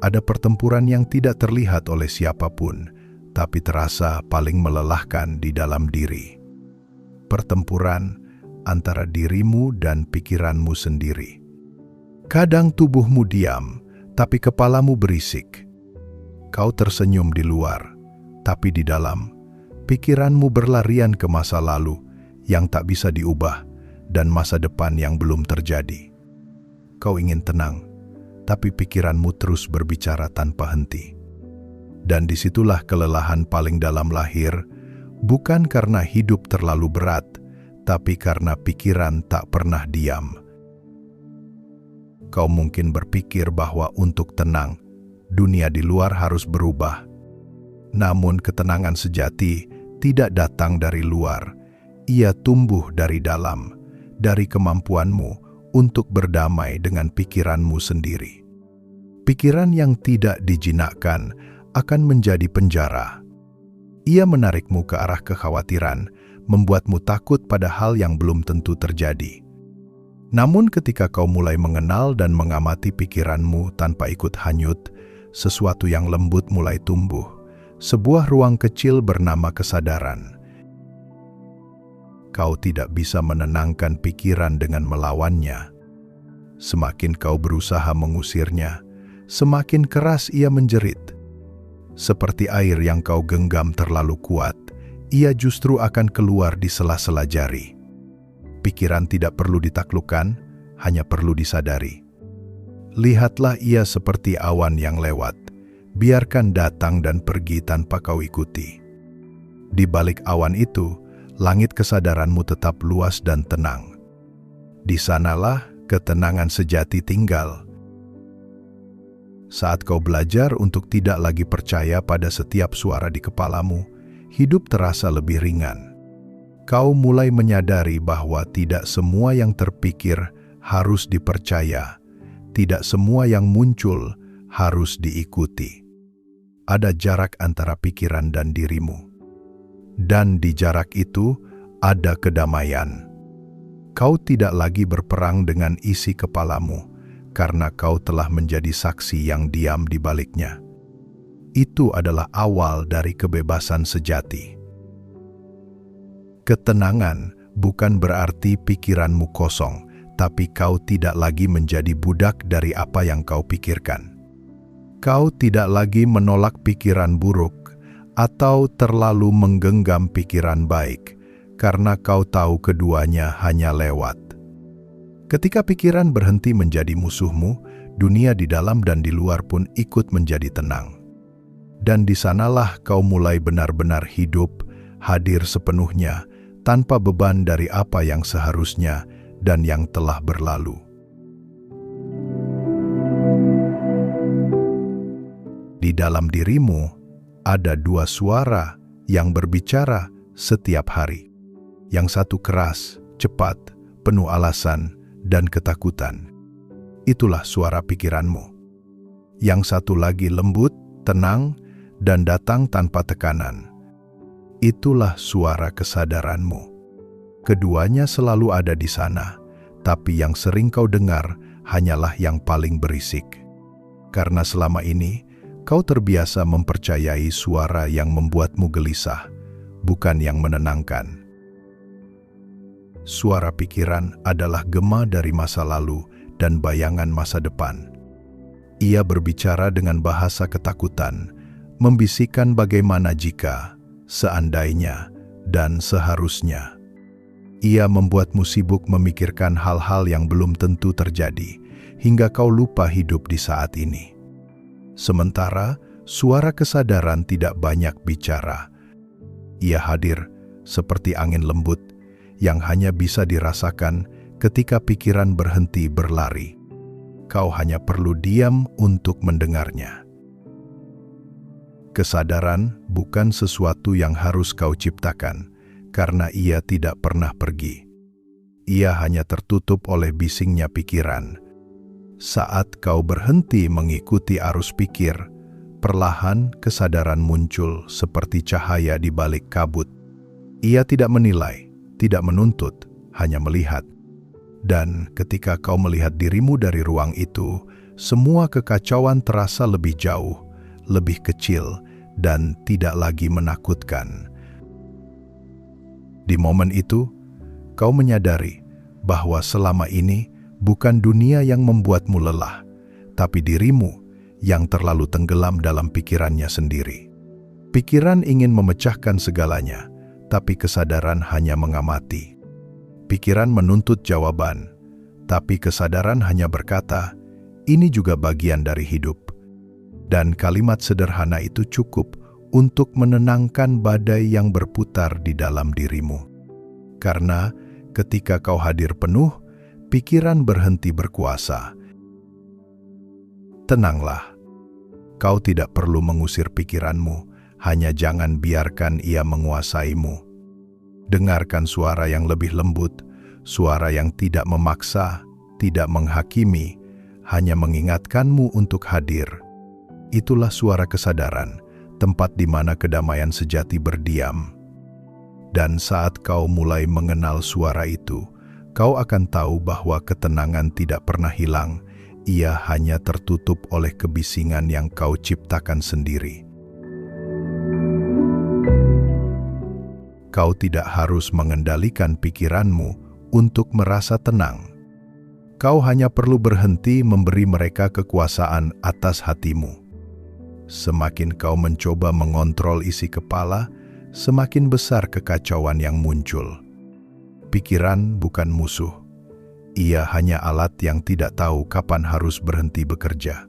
Ada pertempuran yang tidak terlihat oleh siapapun, tapi terasa paling melelahkan di dalam diri. Pertempuran antara dirimu dan pikiranmu sendiri. Kadang tubuhmu diam, tapi kepalamu berisik. Kau tersenyum di luar, tapi di dalam, pikiranmu berlarian ke masa lalu yang tak bisa diubah dan masa depan yang belum terjadi. Kau ingin tenang, tapi pikiranmu terus berbicara tanpa henti. Dan disitulah kelelahan paling dalam lahir, bukan karena hidup terlalu berat, tapi karena pikiran tak pernah diam. Kau mungkin berpikir bahwa untuk tenang, dunia di luar harus berubah. Namun ketenangan sejati tidak datang dari luar, ia tumbuh dari dalam, dari kemampuanmu untuk berdamai dengan pikiranmu sendiri. Pikiran yang tidak dijinakkan akan menjadi penjara. Ia menarikmu ke arah kekhawatiran, membuatmu takut pada hal yang belum tentu terjadi. Namun ketika kau mulai mengenal dan mengamati pikiranmu tanpa ikut hanyut, sesuatu yang lembut mulai tumbuh, sebuah ruang kecil bernama kesadaran. Kau tidak bisa menenangkan pikiran dengan melawannya. Semakin kau berusaha mengusirnya, semakin keras ia menjerit. Seperti air yang kau genggam terlalu kuat, ia justru akan keluar di sela-sela jari. Pikiran tidak perlu ditaklukkan, hanya perlu disadari. Lihatlah ia seperti awan yang lewat, biarkan datang dan pergi tanpa kau ikuti. Di balik awan itu, langit kesadaranmu tetap luas dan tenang. Di sanalah ketenangan sejati tinggal. Saat kau belajar untuk tidak lagi percaya pada setiap suara di kepalamu, hidup terasa lebih ringan. Kau mulai menyadari bahwa tidak semua yang terpikir harus dipercaya, tidak semua yang muncul harus diikuti. Ada jarak antara pikiran dan dirimu. Dan di jarak itu ada kedamaian. Kau tidak lagi berperang dengan isi kepalamu, karena kau telah menjadi saksi yang diam di baliknya. Itu adalah awal dari kebebasan sejati. Ketenangan bukan berarti pikiranmu kosong, tapi kau tidak lagi menjadi budak dari apa yang kau pikirkan. Kau tidak lagi menolak pikiran buruk, atau terlalu menggenggam pikiran baik, karena kau tahu keduanya hanya lewat. Ketika pikiran berhenti menjadi musuhmu, dunia di dalam dan di luar pun ikut menjadi tenang. Dan di sanalah kau mulai benar-benar hidup, hadir sepenuhnya, tanpa beban dari apa yang seharusnya dan yang telah berlalu. Di dalam dirimu, ada dua suara yang berbicara setiap hari. Yang satu keras, cepat, penuh alasan, dan ketakutan. Itulah suara pikiranmu. Yang satu lagi lembut, tenang, dan datang tanpa tekanan. Itulah suara kesadaranmu. Keduanya selalu ada di sana, tapi yang sering kau dengar hanyalah yang paling berisik. Karena selama ini, kau terbiasa mempercayai suara yang membuatmu gelisah, bukan yang menenangkan. Suara pikiran adalah gema dari masa lalu dan bayangan masa depan. Ia berbicara dengan bahasa ketakutan, membisikkan bagaimana jika, seandainya, dan seharusnya. Ia membuatmu sibuk memikirkan hal-hal yang belum tentu terjadi, hingga kau lupa hidup di saat ini. Sementara, suara kesadaran tidak banyak bicara. Ia hadir seperti angin lembut yang hanya bisa dirasakan ketika pikiran berhenti berlari. Kau hanya perlu diam untuk mendengarnya. Kesadaran bukan sesuatu yang harus kau ciptakan, karena ia tidak pernah pergi. Ia hanya tertutup oleh bisingnya pikiran. Saat kau berhenti mengikuti arus pikir, perlahan kesadaran muncul seperti cahaya di balik kabut. Ia tidak menilai, tidak menuntut, hanya melihat. Dan ketika kau melihat dirimu dari ruang itu, semua kekacauan terasa lebih jauh, lebih kecil, dan tidak lagi menakutkan. Di momen itu, kau menyadari bahwa selama ini bukan dunia yang membuatmu lelah, tapi dirimu yang terlalu tenggelam dalam pikirannya sendiri. Pikiran ingin memecahkan segalanya, tapi kesadaran hanya mengamati. Pikiran menuntut jawaban, tapi kesadaran hanya berkata, "Ini juga bagian dari hidup." Dan kalimat sederhana itu cukup untuk menenangkan badai yang berputar di dalam dirimu. Karena ketika kau hadir penuh, pikiran berhenti berkuasa. Tenanglah, kau tidak perlu mengusir pikiranmu, hanya jangan biarkan ia menguasaimu. Dengarkan suara yang lebih lembut, suara yang tidak memaksa, tidak menghakimi, hanya mengingatkanmu untuk hadir. Itulah suara kesadaran, tempat di mana kedamaian sejati berdiam. Dan saat kau mulai mengenal suara itu, kau akan tahu bahwa ketenangan tidak pernah hilang, ia hanya tertutup oleh kebisingan yang kau ciptakan sendiri. Kau tidak harus mengendalikan pikiranmu untuk merasa tenang. Kau hanya perlu berhenti memberi mereka kekuasaan atas hatimu. Semakin kau mencoba mengontrol isi kepala, semakin besar kekacauan yang muncul. Pikiran bukan musuh. Ia hanya alat yang tidak tahu kapan harus berhenti bekerja.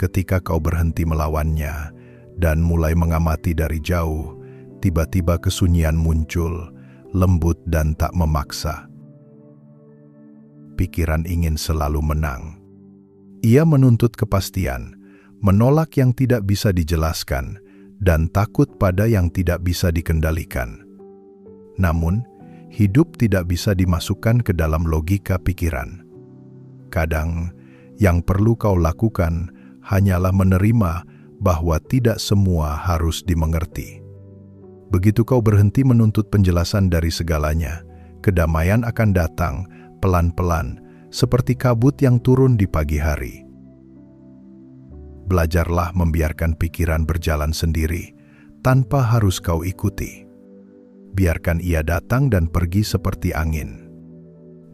Ketika kau berhenti melawannya dan mulai mengamati dari jauh, tiba-tiba kesunyian muncul, lembut dan tak memaksa. Pikiran ingin selalu menang. Ia menuntut kepastian, menolak yang tidak bisa dijelaskan, dan takut pada yang tidak bisa dikendalikan. Namun, hidup tidak bisa dimasukkan ke dalam logika pikiran. Kadang, yang perlu kau lakukan hanyalah menerima bahwa tidak semua harus dimengerti. Begitu kau berhenti menuntut penjelasan dari segalanya, kedamaian akan datang pelan-pelan, seperti kabut yang turun di pagi hari. Belajarlah membiarkan pikiran berjalan sendiri, tanpa harus kau ikuti. Biarkan ia datang dan pergi seperti angin.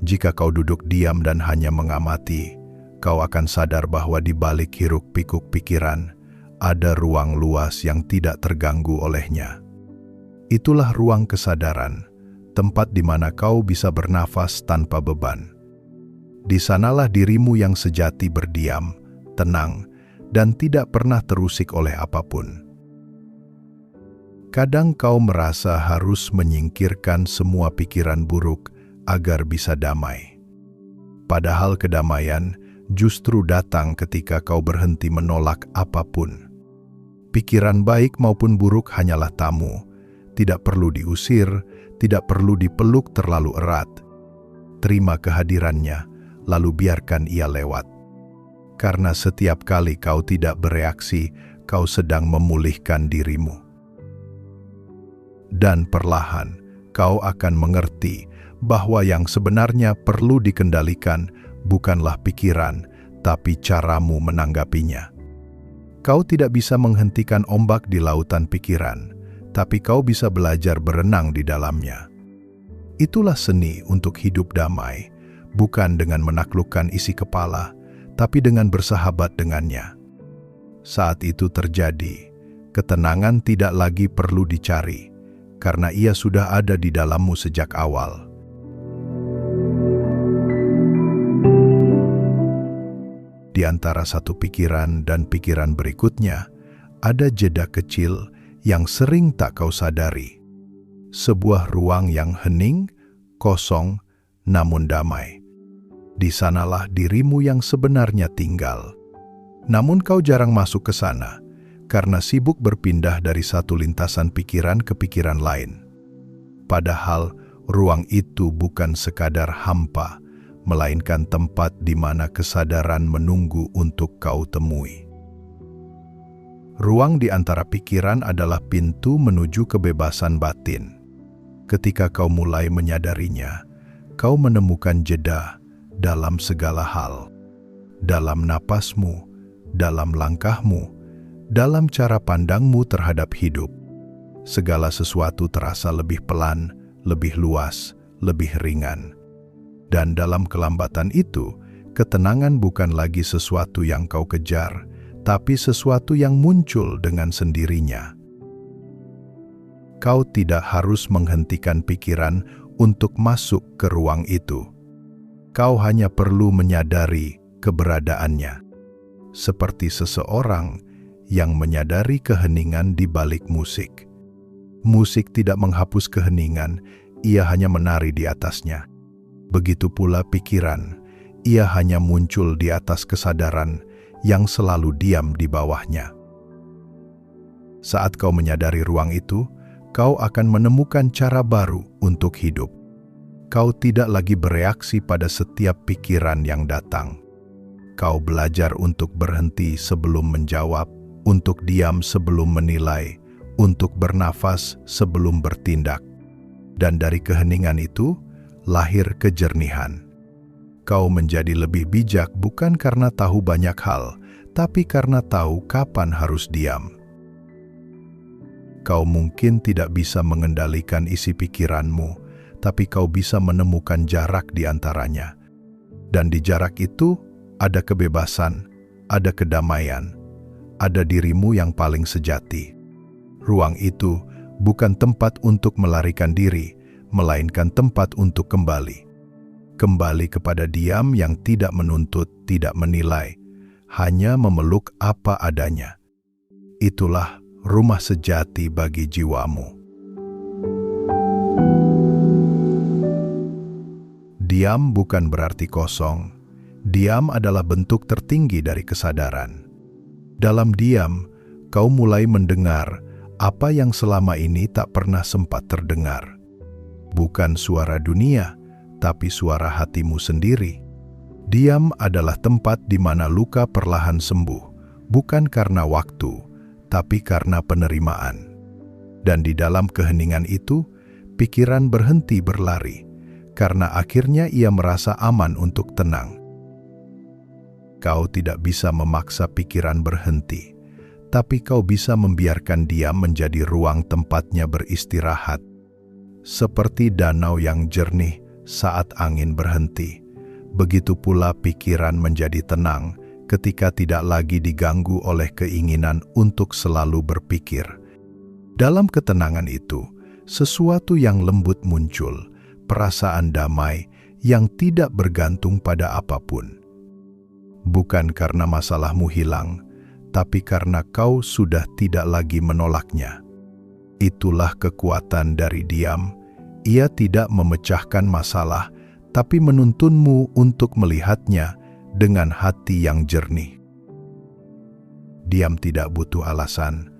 Jika kau duduk diam dan hanya mengamati, kau akan sadar bahwa di balik hiruk-pikuk pikiran, ada ruang luas yang tidak terganggu olehnya. Itulah ruang kesadaran, tempat di mana kau bisa bernafas tanpa beban. Di sanalah dirimu yang sejati berdiam, tenang, dan tidak pernah terusik oleh apapun. Kadang kau merasa harus menyingkirkan semua pikiran buruk agar bisa damai. Padahal kedamaian justru datang ketika kau berhenti menolak apapun. Pikiran baik maupun buruk hanyalah tamu, tidak perlu diusir, tidak perlu dipeluk terlalu erat. Terima kehadirannya, lalu biarkan ia lewat. Karena setiap kali kau tidak bereaksi, kau sedang memulihkan dirimu. Dan perlahan, kau akan mengerti bahwa yang sebenarnya perlu dikendalikan bukanlah pikiran, tapi caramu menanggapinya. Kau tidak bisa menghentikan ombak di lautan pikiran, tapi kau bisa belajar berenang di dalamnya. Itulah seni untuk hidup damai, bukan dengan menaklukkan isi kepala, tapi dengan bersahabat dengannya. Saat itu terjadi, ketenangan tidak lagi perlu dicari, karena ia sudah ada di dalammu sejak awal. Di antara satu pikiran dan pikiran berikutnya, ada jeda kecil yang sering tak kau sadari. Sebuah ruang yang hening, kosong, namun damai. Di sanalah dirimu yang sebenarnya tinggal. Namun kau jarang masuk ke sana, karena sibuk berpindah dari satu lintasan pikiran ke pikiran lain. Padahal ruang itu bukan sekadar hampa, melainkan tempat di mana kesadaran menunggu untuk kau temui. Ruang di antara pikiran adalah pintu menuju kebebasan batin. Ketika kau mulai menyadarinya, kau menemukan jeda dalam segala hal. Dalam napasmu, dalam langkahmu, dalam cara pandangmu terhadap hidup. Segala sesuatu terasa lebih pelan, lebih luas, lebih ringan. Dan dalam kelambatan itu, ketenangan bukan lagi sesuatu yang kau kejar, tapi sesuatu yang muncul dengan sendirinya. Kau tidak harus menghentikan pikiran untuk masuk ke ruang itu. Kau hanya perlu menyadari keberadaannya, seperti seseorang yang menyadari keheningan di balik musik. Musik tidak menghapus keheningan, ia hanya menari di atasnya. Begitu pula pikiran, ia hanya muncul di atas kesadaran yang selalu diam di bawahnya. Saat kau menyadari ruang itu, kau akan menemukan cara baru untuk hidup. Kau tidak lagi bereaksi pada setiap pikiran yang datang. Kau belajar untuk berhenti sebelum menjawab, untuk diam sebelum menilai, untuk bernafas sebelum bertindak. Dan dari keheningan itu, lahir kejernihan. Kau menjadi lebih bijak bukan karena tahu banyak hal, tapi karena tahu kapan harus diam. Kau mungkin tidak bisa mengendalikan isi pikiranmu, tapi kau bisa menemukan jarak di antaranya. Dan di jarak itu, ada kebebasan, ada kedamaian, ada dirimu yang paling sejati. Ruang itu bukan tempat untuk melarikan diri, melainkan tempat untuk kembali. Kembali kepada diam yang tidak menuntut, tidak menilai, hanya memeluk apa adanya. Itulah rumah sejati bagi jiwamu. Diam bukan berarti kosong. Diam adalah bentuk tertinggi dari kesadaran. Dalam diam, kau mulai mendengar apa yang selama ini tak pernah sempat terdengar. Bukan suara dunia, tapi suara hatimu sendiri. Diam adalah tempat di mana luka perlahan sembuh, bukan karena waktu, tapi karena penerimaan. Dan di dalam keheningan itu, pikiran berhenti berlari, karena akhirnya ia merasa aman untuk tenang. Kau tidak bisa memaksa pikiran berhenti, tapi kau bisa membiarkan dia menjadi ruang tempatnya beristirahat. Seperti danau yang jernih saat angin berhenti, begitu pula pikiran menjadi tenang ketika tidak lagi diganggu oleh keinginan untuk selalu berpikir. Dalam ketenangan itu, sesuatu yang lembut muncul, perasaan damai yang tidak bergantung pada apapun. Bukan karena masalahmu hilang, tapi karena kau sudah tidak lagi menolaknya. Itulah kekuatan dari diam. Ia tidak memecahkan masalah, tapi menuntunmu untuk melihatnya dengan hati yang jernih. Diam tidak butuh alasan.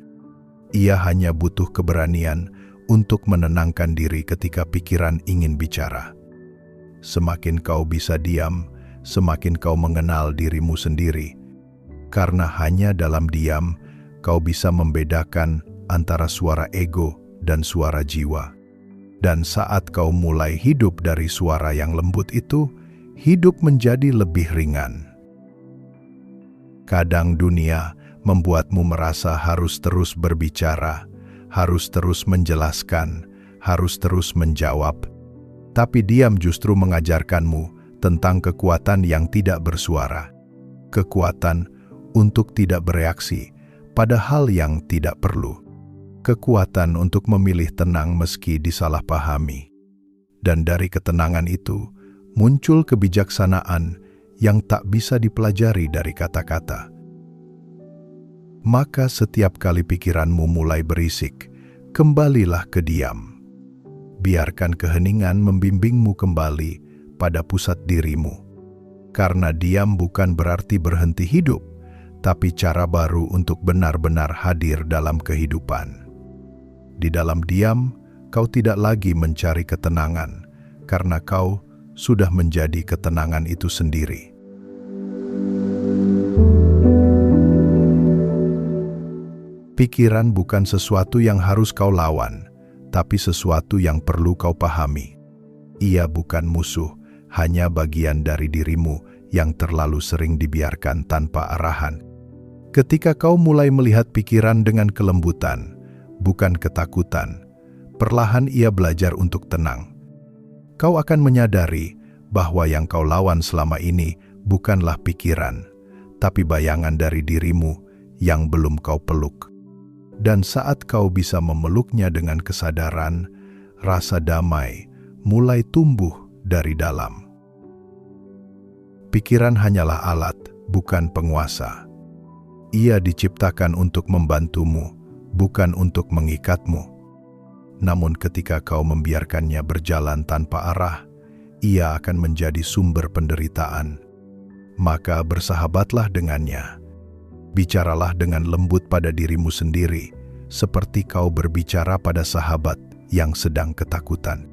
Ia hanya butuh keberanian untuk menenangkan diri ketika pikiran ingin bicara. Semakin kau bisa diam, semakin kau mengenal dirimu sendiri. Karena hanya dalam diam, kau bisa membedakan antara suara ego dan suara jiwa. Dan saat kau mulai hidup dari suara yang lembut itu, hidup menjadi lebih ringan. Kadang dunia membuatmu merasa harus terus berbicara, harus terus menjelaskan, harus terus menjawab. Tapi diam justru mengajarkanmu tentang kekuatan yang tidak bersuara. Kekuatan untuk tidak bereaksi pada hal yang tidak perlu. Kekuatan untuk memilih tenang meski disalahpahami. Dan dari ketenangan itu, muncul kebijaksanaan yang tak bisa dipelajari dari kata-kata. Maka setiap kali pikiranmu mulai berisik, kembalilah ke diam. Biarkan keheningan membimbingmu kembali pada pusat dirimu. Karena diam bukan berarti berhenti hidup, tapi cara baru untuk benar-benar hadir dalam kehidupan. Di dalam diam, kau tidak lagi mencari ketenangan, karena kau sudah menjadi ketenangan itu sendiri. Pikiran bukan sesuatu yang harus kau lawan, tapi sesuatu yang perlu kau pahami. Ia bukan musuh, hanya bagian dari dirimu yang terlalu sering dibiarkan tanpa arahan. Ketika kau mulai melihat pikiran dengan kelembutan, bukan ketakutan, perlahan ia belajar untuk tenang. Kau akan menyadari bahwa yang kau lawan selama ini bukanlah pikiran, tapi bayangan dari dirimu yang belum kau peluk. Dan saat kau bisa memeluknya dengan kesadaran, rasa damai mulai tumbuh dari dalam. Pikiran hanyalah alat, bukan penguasa. Ia diciptakan untuk membantumu, bukan untuk mengikatmu. Namun ketika kau membiarkannya berjalan tanpa arah, ia akan menjadi sumber penderitaan. Maka bersahabatlah dengannya. Bicaralah dengan lembut pada dirimu sendiri, seperti kau berbicara pada sahabat yang sedang ketakutan.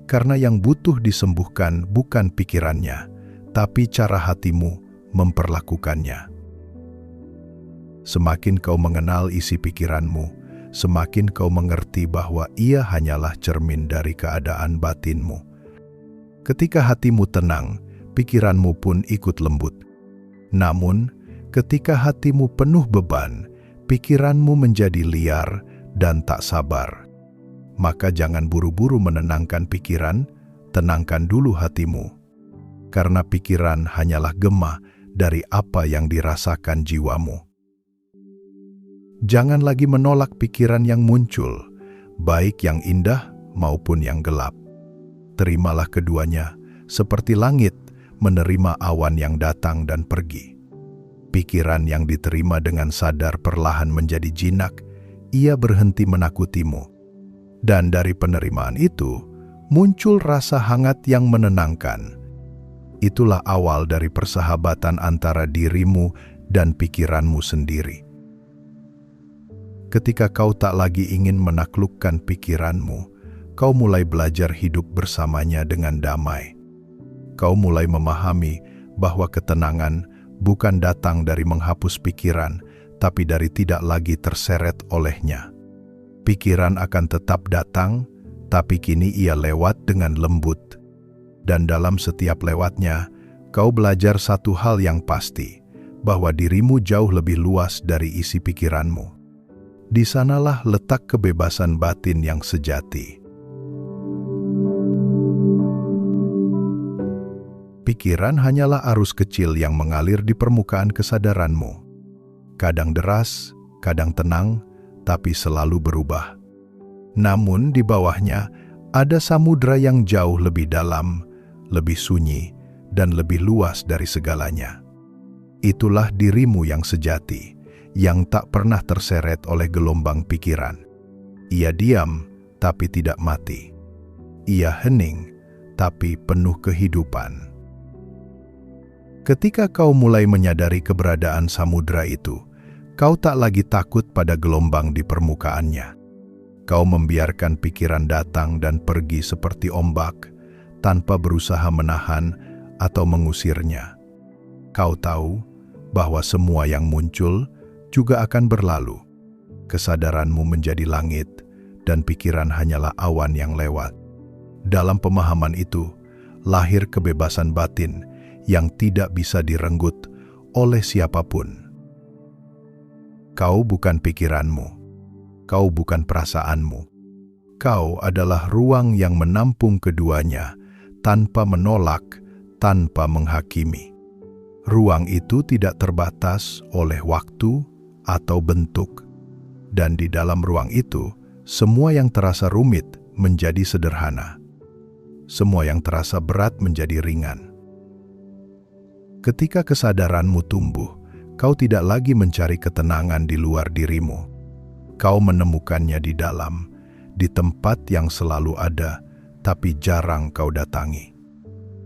Karena yang butuh disembuhkan bukan pikirannya, tapi cara hatimu memperlakukannya. Semakin kau mengenal isi pikiranmu, semakin kau mengerti bahwa ia hanyalah cermin dari keadaan batinmu. Ketika hatimu tenang, pikiranmu pun ikut lembut. Namun, ketika hatimu penuh beban, pikiranmu menjadi liar dan tak sabar. Maka jangan buru-buru menenangkan pikiran, tenangkan dulu hatimu. Karena pikiran hanyalah gema dari apa yang dirasakan jiwamu. Jangan lagi menolak pikiran yang muncul, baik yang indah maupun yang gelap. Terimalah keduanya, seperti langit menerima awan yang datang dan pergi. Pikiran yang diterima dengan sadar perlahan menjadi jinak, ia berhenti menakutimu. Dan dari penerimaan itu, muncul rasa hangat yang menenangkan. Itulah awal dari persahabatan antara dirimu dan pikiranmu sendiri. Ketika kau tak lagi ingin menaklukkan pikiranmu, kau mulai belajar hidup bersamanya dengan damai. Kau mulai memahami bahwa ketenangan bukan datang dari menghapus pikiran, tapi dari tidak lagi terseret olehnya. Pikiran akan tetap datang, tapi kini ia lewat dengan lembut. Dan dalam setiap lewatnya, kau belajar satu hal yang pasti, bahwa dirimu jauh lebih luas dari isi pikiranmu. Di sanalah letak kebebasan batin yang sejati. Pikiran hanyalah arus kecil yang mengalir di permukaan kesadaranmu. Kadang deras, kadang tenang, tapi selalu berubah. Namun di bawahnya ada samudra yang jauh lebih dalam, lebih sunyi, dan lebih luas dari segalanya. Itulah dirimu yang sejati, yang tak pernah terseret oleh gelombang pikiran. Ia diam, tapi tidak mati. Ia hening, tapi penuh kehidupan. Ketika kau mulai menyadari keberadaan samudra itu, kau tak lagi takut pada gelombang di permukaannya. Kau membiarkan pikiran datang dan pergi seperti ombak, tanpa berusaha menahan atau mengusirnya. Kau tahu bahwa semua yang muncul juga akan berlalu. Kesadaranmu menjadi langit, dan pikiran hanyalah awan yang lewat. Dalam pemahaman itu, lahir kebebasan batin yang tidak bisa direnggut oleh siapapun. Kau bukan pikiranmu, kau bukan perasaanmu. Kau adalah ruang yang menampung keduanya, tanpa menolak, tanpa menghakimi. Ruang itu tidak terbatas oleh waktu atau bentuk. Dan di dalam ruang itu, semua yang terasa rumit menjadi sederhana. Semua yang terasa berat menjadi ringan. Ketika kesadaranmu tumbuh, kau tidak lagi mencari ketenangan di luar dirimu. Kau menemukannya di dalam, di tempat yang selalu ada, tapi jarang kau datangi.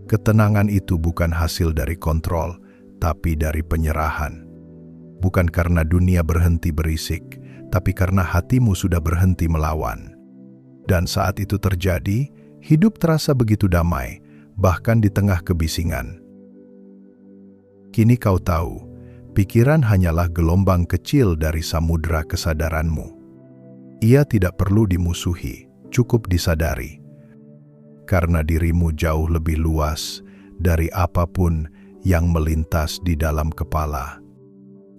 Ketenangan itu bukan hasil dari kontrol, tapi dari penyerahan. Bukan karena dunia berhenti berisik, tapi karena hatimu sudah berhenti melawan. Dan saat itu terjadi, hidup terasa begitu damai, bahkan di tengah kebisingan. Kini kau tahu, pikiran hanyalah gelombang kecil dari samudra kesadaranmu. Ia tidak perlu dimusuhi, cukup disadari. karena dirimu jauh lebih luas dari apapun yang melintas di dalam kepala.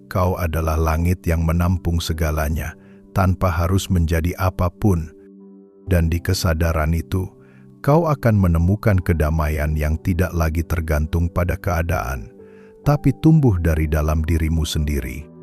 Kau adalah langit yang menampung segalanya tanpa harus menjadi apapun, dan di kesadaran itu, kau akan menemukan kedamaian yang tidak lagi tergantung pada keadaan, tapi tumbuh dari dalam dirimu sendiri.